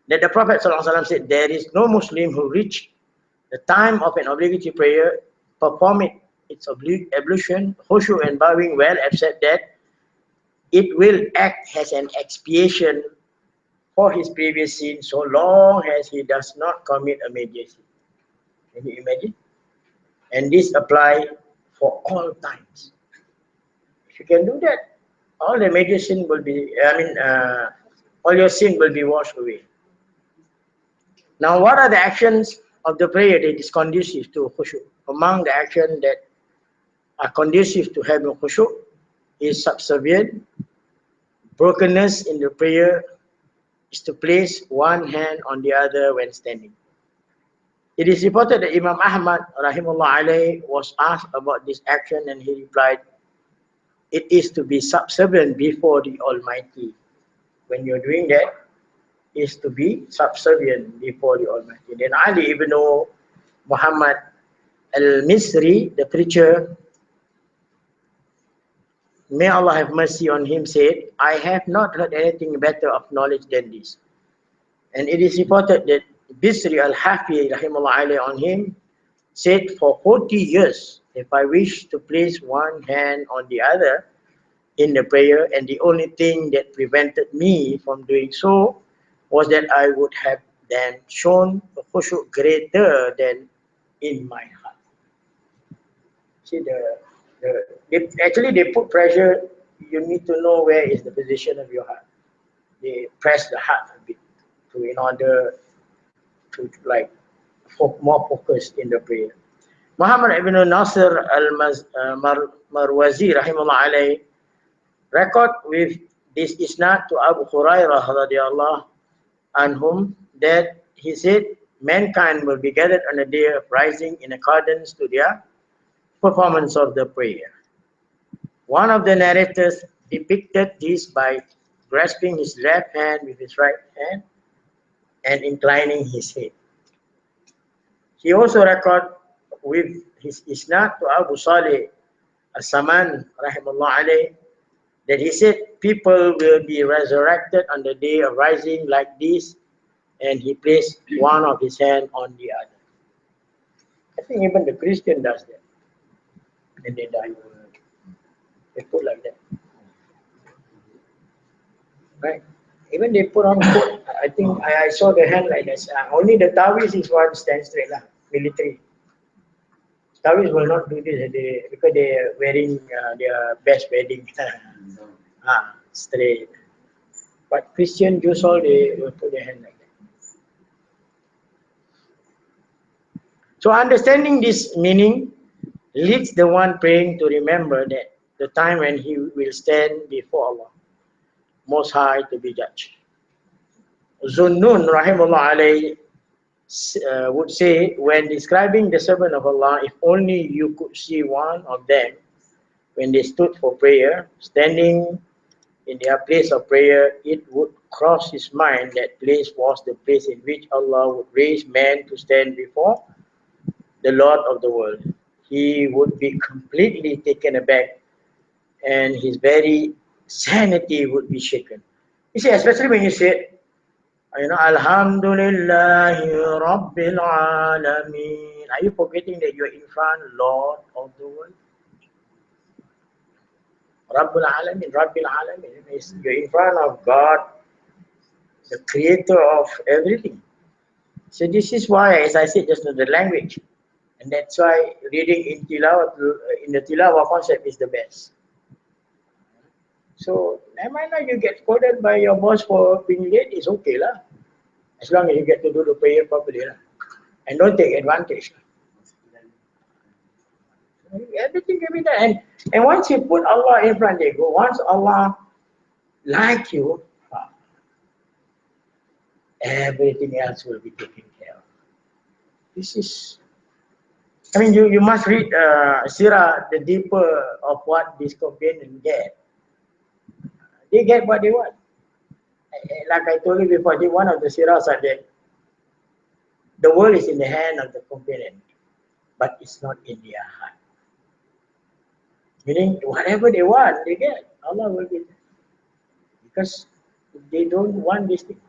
that the Prophet ﷺ said, there is no Muslim who reached the time of an obligatory prayer, perform its ablution, khushu and bowing well, except that it will act as an expiation for his previous sin so long as he does not commit a major sin. Can you imagine? And this apply for all times. If you can do that, all the major sin will be, all your sin will be washed away. Now, what are the actions of the prayer that is conducive to khushu? Among the actions that are conducive to having khushu is subservient. Brokenness in the prayer is to place one hand on the other when standing. It is reported that Imam Ahmad rahimahullah alayhi was asked about this action and he replied, it is to be subservient before the Almighty. When you're doing that, is to be subservient before the Almighty. Then Ali ibn Muhammad al-Misri, the preacher, may Allah have mercy on him, said, I have not heard anything better of knowledge than this. And it is reported that Bisri al-Hafi rahimahullah alayhi on him said, for 40 years, if I wish to place one hand on the other in the prayer, and the only thing that prevented me from doing so was that I would have then shown a khushu greater than in my heart. See, they put pressure. You need to know where is the position of your heart. They press the heart a bit in order to more focused in the prayer. Muhammad ibn Nasir al-Marwazi rahimahullah alayhi record with this isnad to Abu Hurairah radiallahu anhum that he said, mankind will be gathered on the day of rising in accordance to their performance of the prayer. One of the narrators depicted this by grasping his left hand with his right hand and inclining his head. He also recorded with his isnad to Abu Salih as-Saman rahimahullah alayhi that he said, people will be resurrected on the day of rising like this, and he placed one of his hand on the other. I think even the Christian does that when they die. They put like that. Right? Even they put on coat. I think I saw the hand like this. Only the Taoist is one stand straight lah. Military. Taoist will not do this because they are wearing their best wedding. Straight. But Christian Jews all they will put their hand like that. So understanding this meaning leads the one praying to remember that the time when he will stand before Allah Most High to be judged. Zunnun rahimahullah alayhi would say, when describing the servant of Allah, if only you could see one of them when they stood for prayer, standing in their place of prayer, it would cross his mind that place was the place in which Allah would raise man to stand before the Lord of the world. He would be completely taken aback and his very sanity would be shaken. You see, especially when you say, Alhamdulillahi Rabbil Alameen. Are you forgetting that you're in front, Lord of the world? Rabbil Alameen, Rabbil Alameen. You're in front of God, the creator of everything. So this is why, as I said just now, the language. And that's why reading in the tilawah concept is the best. So, never mind, you get scolded by your boss for being late, it's okay lah. As long as you get to do the prayer properly lah. And don't take advantage. Everything can be done. And once you put Allah in front, they go. Once Allah like you, everything else will be taken care of. This is, you must read Sirah, the deeper of what this companion get. They get what they want. Like I told you before, one of the Sirahs are that the world is in the hand of the companion, but it's not in their heart. Meaning, whatever they want, they get. Allah will give them. Because they don't want this thing.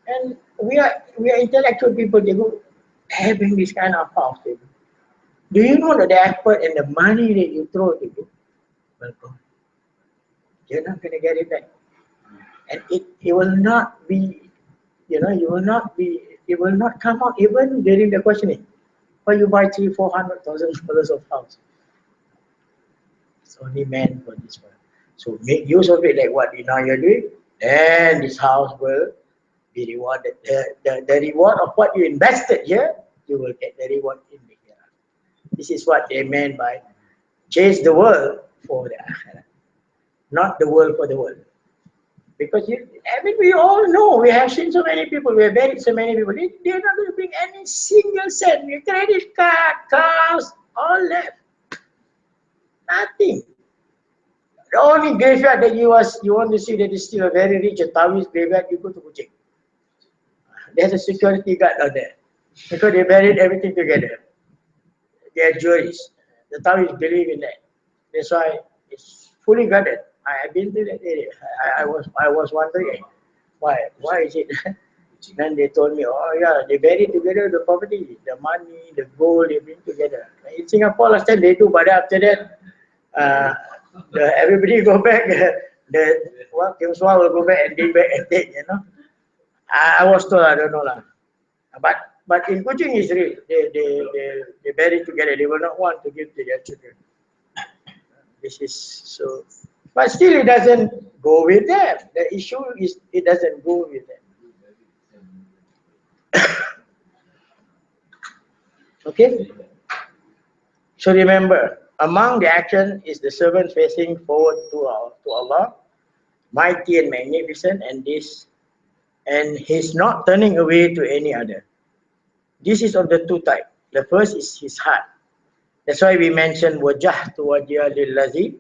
And we are intellectual people, they go having this kind of house. Do you know that the effort and the money that you throw to it, welcome. You're not going to get it back. And it will not be, it will not come out even during the questioning. Why you buy $300,000-$400,000 of house? It's only meant for this one. So make use of it like what now you're doing. Then this house will be rewarded. The reward of what you invested here, you will get the reward in the hereafter. This is what they meant by chase the world for the akhirat. Not the world for the world. Because we all know, we have seen so many people, we have buried so many people, they're not going to bring any single cent. Your credit card, cars, all left. Nothing. The only graveyard that you want to see that is still a very rich and Taoist graveyard, you go to Kuching. There's a security guard out there. Because they buried everything together. They are jewelries. The Taoists believe in that. That's why it's fully guarded. I've been to that area. I was wondering why is it? Then they told me, oh yeah, they buried together the property, the money, the gold, they bring together. In Singapore last time they do, but after that, everybody go back. Kim Sua will go back and dig back and take. I was told, I don't know lah. But in Kuching is real. They bury together. They will not want to give to their children. This is so. But still, it doesn't go with them. The issue is it doesn't go with them. Okay? So remember, among the action is the servant facing forward to Allah, mighty and magnificent, and he's not turning away to any other. This is of the two types. The first is his heart. That's why we mentioned wajjahtu wajhiya lillazi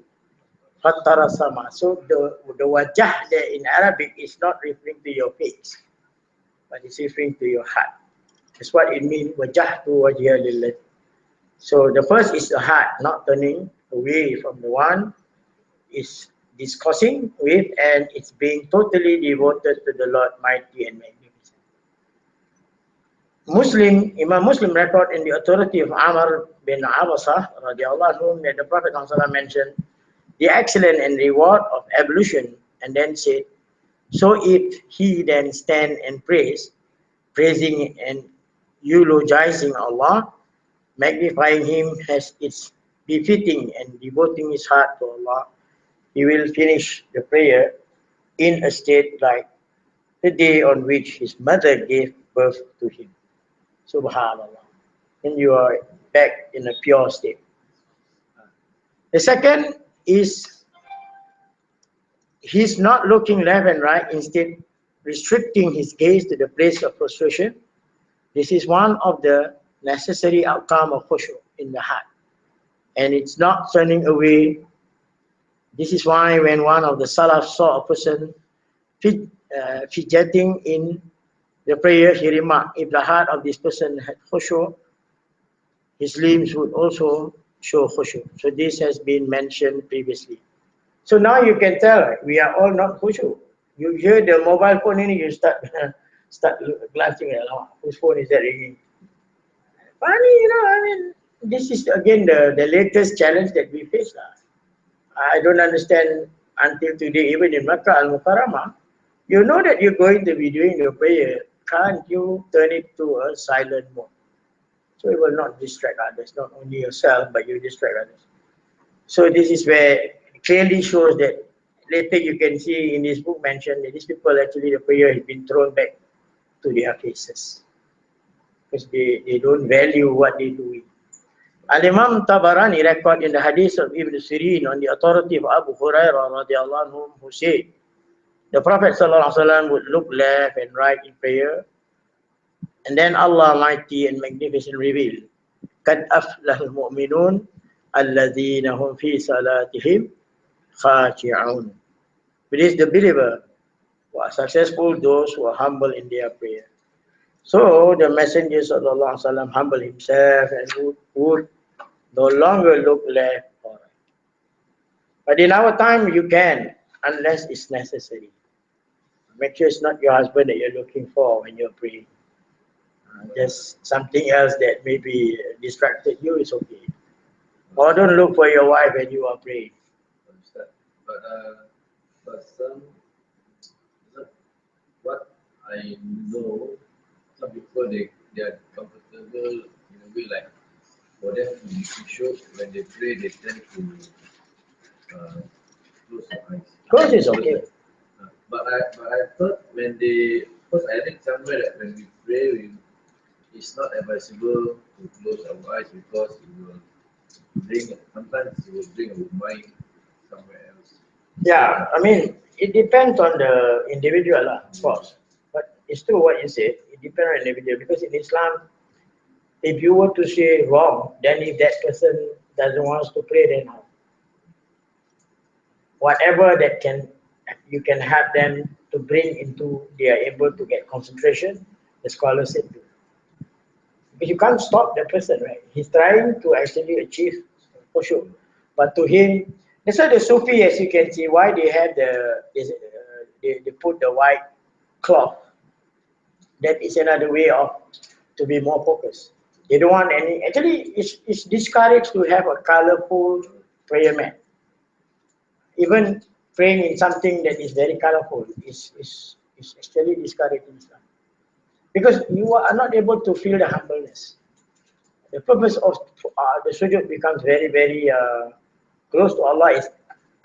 fattara sama. So the wajah there in Arabic is not referring to your face, but it's referring to your heart. That's what it means, wajjahtu wajhiya lillazi. So the first is the heart, not turning away from the one is discussing with, and it's being totally devoted to the Lord mighty and magnificent. Imam Muslim record in the authority of Amr bin Abasa radiallahu anhu that the Prophet ﷺ mentioned, the excellence and reward of ablution, and then said, so if he then stand and praising and eulogizing Allah, magnifying him as it's befitting and devoting his heart to Allah, he will finish the prayer in a state like the day on which his mother gave birth to him. Subhanallah. And you are back in a pure state. The second is he's not looking left and right, instead restricting his gaze to the place of prostration. This is one of the necessary outcome of khushu in the heart. And it's not turning away. This is why when one of the Salaf saw a person fidgeting in the prayer, he remarked, if the heart of this person had khushu, his limbs would also show khushu. So this has been mentioned previously. So now you can tell we are all not khushu. You hear the mobile phone and you start glancing at whose phone is that ringing. Funny, I mean, this is again the latest challenge that we face. I don't understand until today, even in Makkah al-Mukarramah, you know that you're going to be doing your prayer. Can't you turn it to a silent mode? So it will not distract others, not only yourself, but you distract others. So this is where it clearly shows that later you can see in this book mentioned that these people actually the prayer has been thrown back to their faces. Because they don't value what they do. Al-Imam Tabarani record in the hadith of Ibn Sirin on the authority of Abu Hurairah radiallahu anhu, who said, the Prophet sallallahu alaihi wasallam would look left and right in prayer, and then Allah Almighty and Magnificent revealed, قَدْ أَفْلَهَ الْمُؤْمِنُونَ الَّذِينَ هُمْ فِي صَلَاتِهِمْ خَاشِعُونَ. It is the believer who are successful, those who are humble in their prayer. So the Messenger sallallahu alaihi wasallam humbled himself and would no longer look left or right. But in our time, you can, unless it's necessary. Make sure it's not your husband that you're looking for when you're praying. Just something else that maybe distracted you is okay. Or don't look for your wife when you are praying. But what I know, some people they are comfortable in a way like for them to show when they pray they tend to close their eyes. Close is okay. But I thought when they, because I read somewhere that when we pray, it's not advisable to close our eyes because it will bring, sometimes it will bring our mind somewhere else. Yeah, I mean, it depends on the individual, of course. But it's true what you said. It depends on the individual because in Islam, if you were to say wrong, then if that person doesn't want us to pray, then how? Whatever that you can have them to bring into, they are able to get concentration, the scholar said do. Because you can't stop the person, right? He's trying to actually achieve for sure. But to him, that's why the Sufi, as you can see, why they have they put the white cloth. That is another way of to be more focused. They don't want any, actually it's discouraged to have a colorful prayer mat. Even praying in something that is very colorful is actually discouraged in Islam. Because you are not able to feel the humbleness. The purpose of the sujood becomes very, very close to Allah. Is,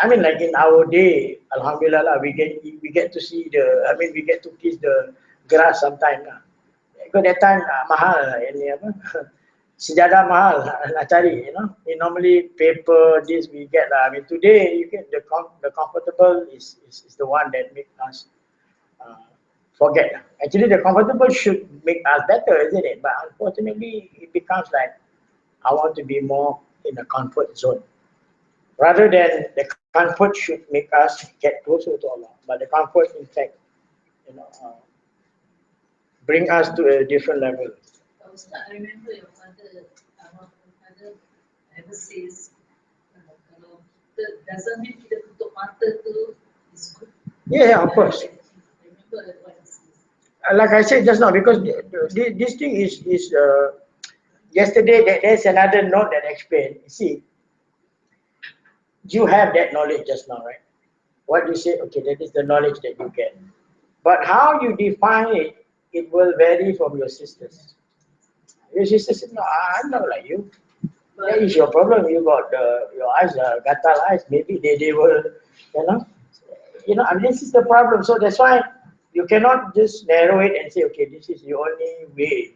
I mean, like in our day, Alhamdulillah, we get to see we get to kiss the grass sometimes. Because that time mahal, sejadah mahal nak cari, normally paper, this we get lah. I mean, today you get the comfortable is the one that makes us forget. Actually, the comfortable should make us better, isn't it? But unfortunately, it becomes like I want to be more in a comfort zone, rather than the comfort should make us get closer to Allah. But the comfort, in fact, bring us to a different level. Ustaz, I remember your father ever says, kalau kita doesn't mean kita tutup mata tu is good. Yeah, of course. I remember what he says. Like I said just now, because this thing is yesterday there's another note that explained. See, You have that knowledge just now, right? What you say, okay, that is the knowledge that you get. But how you define it, it will vary from your sisters. Your sister said, no, I'm not like you. That is your problem. You got your eyes, gatal eyes. Maybe they will, you know, I mean, this is the problem. So that's why you cannot just narrow it and say, okay, this is the only way.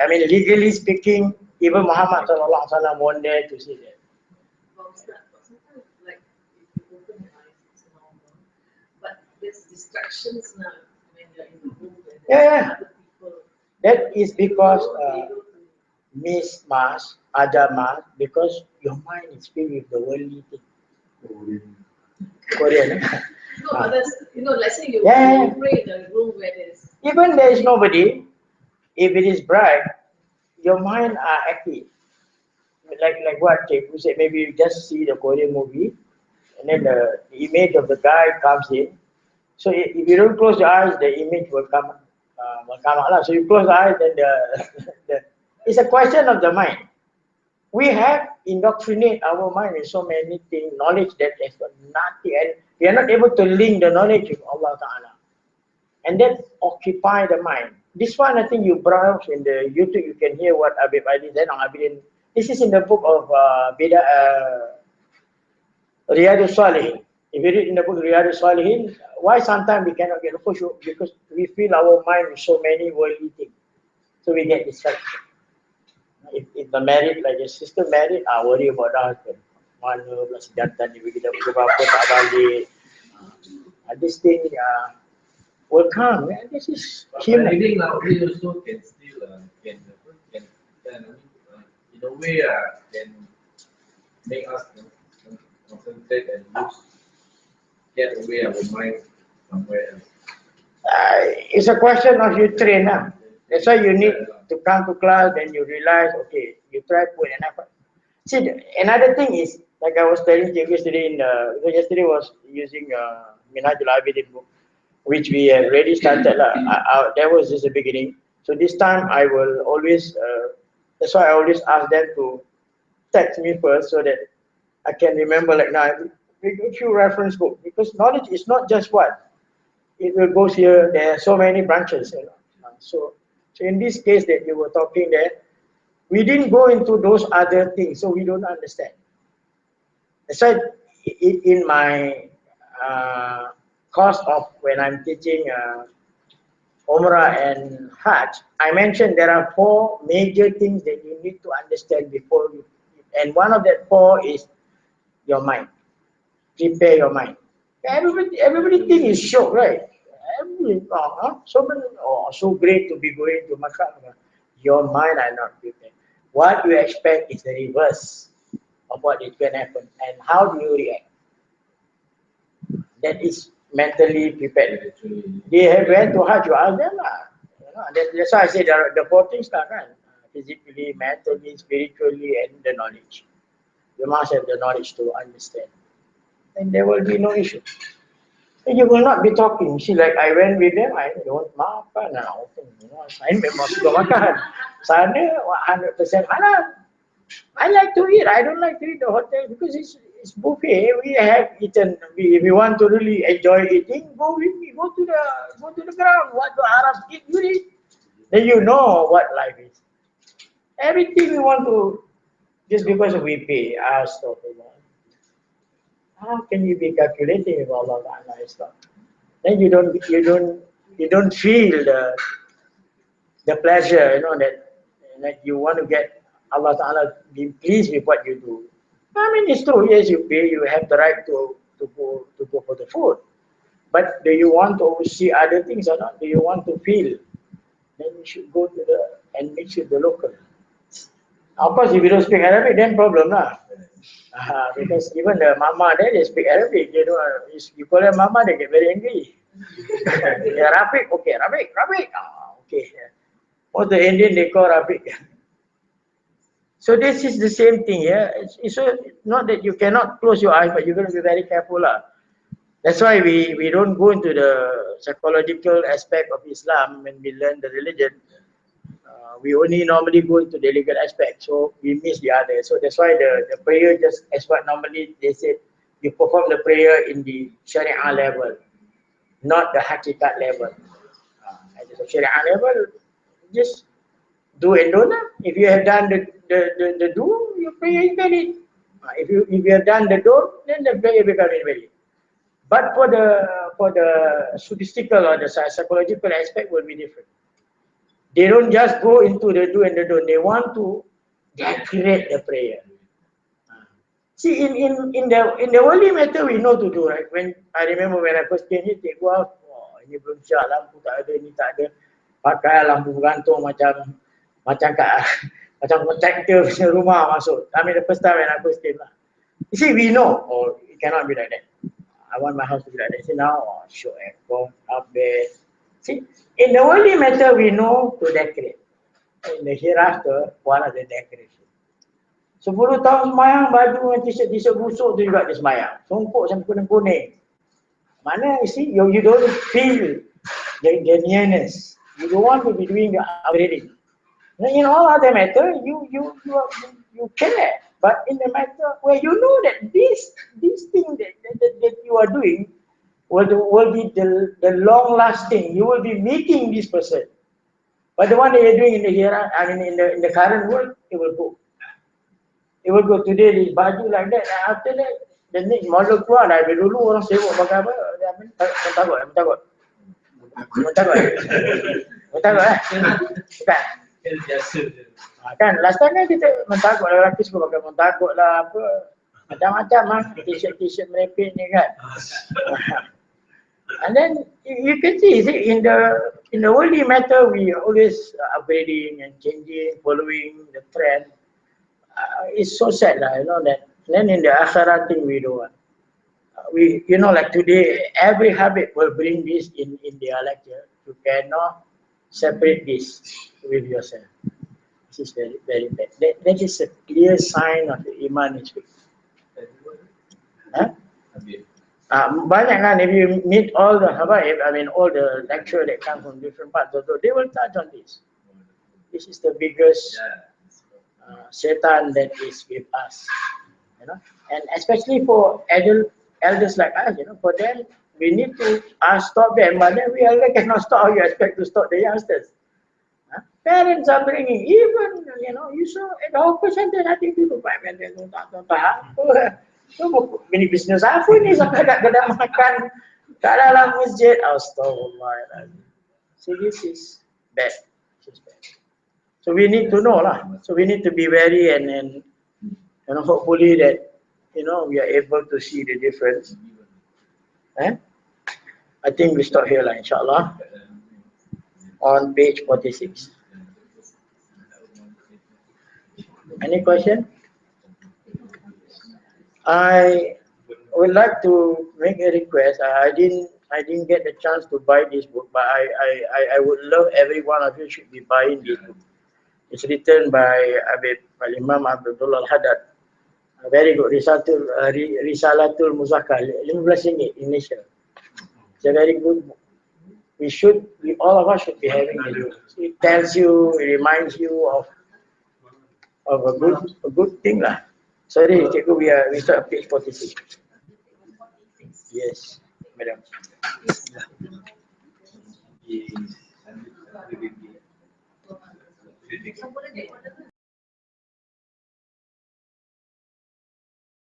I mean, legally speaking, even Muhammad sallallahu alaihi wasallam won't dare to say that. Well, sometimes, like, if you open your eyes, it's normal. But there's distractions now when you're in the room where Yeah, there's yeah. other people. That is because You won't be able to. Miss Mas, Ada Mas, because your mind is filled with the worldly thing. Korean. No, but that's, let's say you Yeah. pray in a room where there's. Even there is nobody, if it is bright, your mind are active. Like what we say, maybe you just see the Korean movie, and then the image of the guy comes in. So if you don't close your eyes, the image will come out. So you close the eyes, then it's a question of the mind. We have indoctrinate our mind with so many things, knowledge that has got nothing, and we are not able to link the knowledge with Allah Ta'ala. And that occupy the mind. This one, I think you browse in the YouTube, you can hear what Abid Ali said on Abidin. This is in the book of Riyadus Salihin. If you read in the book Riyadus Salihin, why sometimes we cannot get the khushu? Because we fill our mind with so many worldly things. So we get distracted. If the married, like your sister married, worry about the husband. Mana pula jantan ni kita berapa tak balik. This thing will come. This is But human. reading nowadays also can still can in a way can make us concentrate and get away our mind somewhere else. It's a question of you train. That's why you need to come to class, then you realize, okay, you try put an effort. See, another thing is, like I was telling you yesterday, because yesterday was using Minhajul Abidin book, which we have already started. That was just the beginning. So this time I will always, that's why I always ask them to text me first so that I can remember, like now, we go through reference book, because knowledge is not just what it will goes here. There are so many branches, So in this case that you were talking there, we didn't go into those other things, so we don't understand. That's why in my course of when I'm teaching Umrah and Hajj, I mentioned there are 4 major things that you need to understand before you, and one of that 4 is your mind. Prepare your mind. Everybody think is shock, right? So great to be going to Makkah. Your mind are not prepared. What you expect is the reverse of what is going to happen. And how do you react? That is mentally prepared. They have went to Hajj, you ask them. That's why I say the 4 things kan. Physically, mentally, spiritually, and the knowledge. You must have the knowledge to understand. And there will be no issue. You will not be talking. See, like I went with them, I don't makan. Saya memang suka makan. Sana 100% halal. I like to eat. I don't like to eat the hotel because it's buffet. We have eaten. If you want to really enjoy eating, go with me. Go to the ground. What the Arabs eat, you eat. Then you know what life is. Everything we want to, just because we pay, stuff. How can you be calculating if Allah Ta'ala is not? Then you don't feel the pleasure, that you want to get Allah Ta'ala be pleased with what you do. I mean, it's true. Yes, you pay. You have the right to go for the food. But do you want to see other things or not? Do you want to feel? Then you should go to and mix with the local. Of course, if you don't speak Arabic, then problem lah. Because even the mama there, they speak Arabic. You call them mama, they get very angry. Yeah, Rafiq, okay, Rafiq. Okay. Or the Indian, they call Rafiq. So this is the same thing, yeah. It's not that you cannot close your eyes, but you're going to be very careful lah. That's why we don't go into the psychological aspect of Islam when we learn the religion. We only normally go into the legal aspect, so we miss the other. So that's why the prayer, just as what normally they said, you perform the prayer in the Sharia level, not the Hakikat level. At the Sharia level, just do and don't. If you have done the do, your prayer is valid. If you have done the don't, then the prayer becomes invalid. But for the statistical or the psychological aspect will be different. They don't just go into the do and the don't. They want to decorate the prayer. See, in the worldly matter we know to do, right? When I remember when I first came here, cikgu out, oh, ini belum siap, lampu tak ada, ni tak ada. Pakai lampu bergantung macam kat macam kontraktor punya rumah masuk. I mean the first time when I first came lah. You see, we know, oh, it cannot be like that. I want my house to be like that. See now, oh, show aircon, up bed. See, in the worldly matter we know to decorate. In the hereafter, what are the decoration? 10 tahun semayang, baju dan t-shirt busuk tu juga dia semayang. Songkok sampai kuning-kuning. Mana, you see, you don't feel the nearness. You don't want to be doing the upgrading. In all other matter, you care. But in the matter where you know that this thing that you are doing will be the long lasting. You will be meeting this person. But the one that you're doing in the here, I mean in the current world, it will go. It will go today this baju like that. And after that, the next model keluar dah. Dulu orang sibuk pakai apa? Mentakut. Mentakut eh? Bukan. Kan last time kan kita mentakut lah, lelaki suka pakai mentakut lah apa. Macam-macam lah. T-shirt merepek ni kan. And then you can see in the worldly matter we always upgrading and changing, following the trend. It's so sad lah, you know that. Then in the akhirat thing we do. We, you know, like today, every habit will bring this in their lecture. You cannot separate this with yourself. This is very, very bad. That is a clear sign of the iman is weak. Huh? Banyak kan, if you meet all the habaib, I mean all the lecturer that come from different parts of the world, they will touch on this. This is the biggest Satan that is with us, you know, and especially for elders like us, you know, for them we need to stop them, but then we already cannot stop. How you expect to stop the youngsters? Parents are bringing, even, you know, you saw at the hawker center, I think people buy when they don't tahan. So mini business apa ni sampai kat kedai makan kat dalam masjid. Astaghfirullah. So this is bad. This is bad. So we need to know lah. So we need to be wary and you know, hopefully that, you know, we are able to see the difference. I think we stop here lah, inshallah. On page 46. Any question? I would like to make a request. I didn't get the chance to buy this book, but I would love every one of you should be buying this book. It's written by Imam Abdullah Al-Haddad. A very good Risalatul Muzakkar, 15 ringgit in Malaysia. It's a very good book. All of us should be having it. It tells you, it reminds you of a good thing lah. Sorry, cikgu, we start at page 46. Yes, madam.